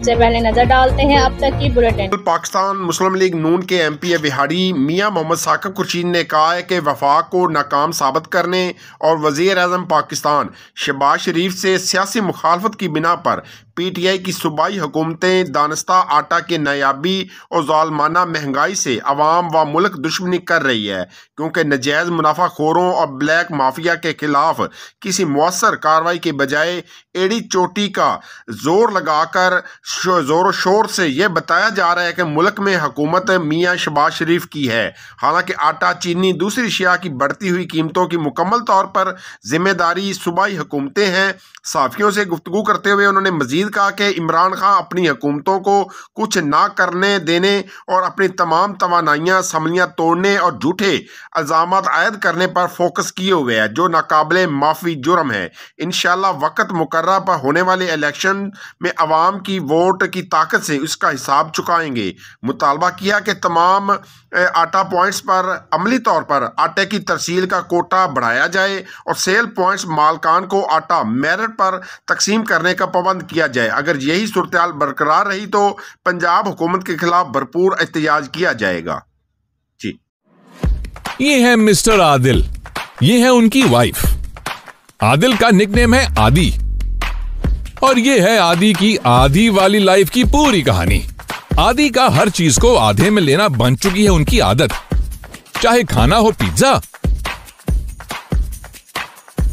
सबसे पहले नजर डालते हैं अब तक की बुलेटिन। पाकिस्तान मुस्लिम लीग नून के MP बिहाड़ी मियां मोहम्मद साकिब खुर्शीद ने कहा है कि वफाक को नाकाम साबित करने और वज़ीर आज़म पाकिस्तान शहबाज शरीफ से सियासी मुखालफत की बिना पर PTI की सूबाई हुकूमतें दानिस्ता आटा के नायाबी और ज़ालमाना महंगाई से अवाम व मुल्क दुश्मनी कर रही है, क्योंकि नजायज़ मुनाफाखोरों और ब्लैक माफिया के खिलाफ किसी मौसर कार्रवाई के बजाय एड़ी चोटी का जोर लगाकर जोर शोर से यह बताया जा रहा है कि मुल्क में हुकूमत मियां शहबाज शरीफ की है। हालांकि आटा, चीनी, दूसरी अशिया की बढ़ती हुई कीमतों की मुकम्मल तौर पर जिम्मेदारी सूबाई हुकूमतें हैं। साफियों से गुफ्तगू करते हुए उन्होंने मजीद कहा कि इमरान खान अपनी हुकूमतों को कुछ ना करने देने और अपनी तमाम तवानाइयाँ असम्बलियाँ तोड़ने और झूठे इल्ज़ामात आयद करने पर फोकस किए हुए है, जो नाकाबिले माफ़ी जुर्म है। इंशाअल्लाह वक़्त मुकर्रर पर होने वाले इलेक्शन में अवाम की वोट की ताकत से इसका हिसाब चुकाएंगे। मुतालबा किया कि तमाम आटा पॉइंट्स पर अमली तौर पर आटे की तरसील का कोटा बढ़ाया जाए और सेल पॉइंट्स मालकान को आटा मेरिट पर तकसीम करने का पाबंद किया जाए। अगर यही सूरत हाल बरकरार रही तो पंजाब हुकूमत के खिलाफ भरपूर एहतजाज किया जाएगा। जी, ये है मिस्टर आदिल, ये है उनकी वाइफ। आदिल का निकनेम है आदि और ये है आदि की आधी वाली लाइफ की पूरी कहानी। आदि का हर चीज को आधे में लेना बन चुकी है उनकी आदत, चाहे खाना हो पिज्जा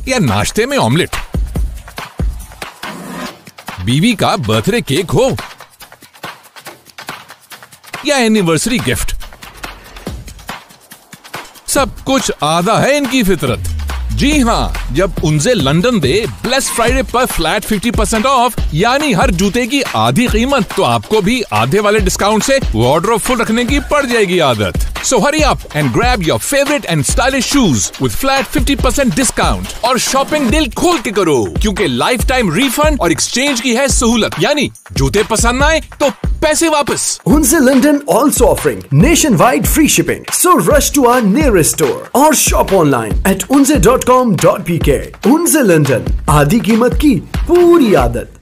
या नाश्ते में ऑमलेट, बीवी का बर्थडे केक हो या एनिवर्सरी गिफ्ट, सब कुछ आधा है इनकी फितरत। जी हाँ, जब उनसे लंदन दे ब्लेस फ्राइडे पर फ्लैट 50% ऑफ, यानी हर जूते की आधी कीमत, तो आपको भी आधे वाले डिस्काउंट से वार्डरोब फुल रखने की पड़ जाएगी आदत। So hurry up and grab your favorite and stylish shoes with flat 50% discount और शॉपिंग दिल खोल के करो, क्योंकि लाइफ टाइम रिफंड और एक्सचेंज की है सहूलत, यानी जूते पसंद आए तो पैसे वापस। Unze London also offering nationwide free shipping. So rush to our nearest store or shop online at unze.com.pk. Unze London, आधी कीमत की पूरी आदत।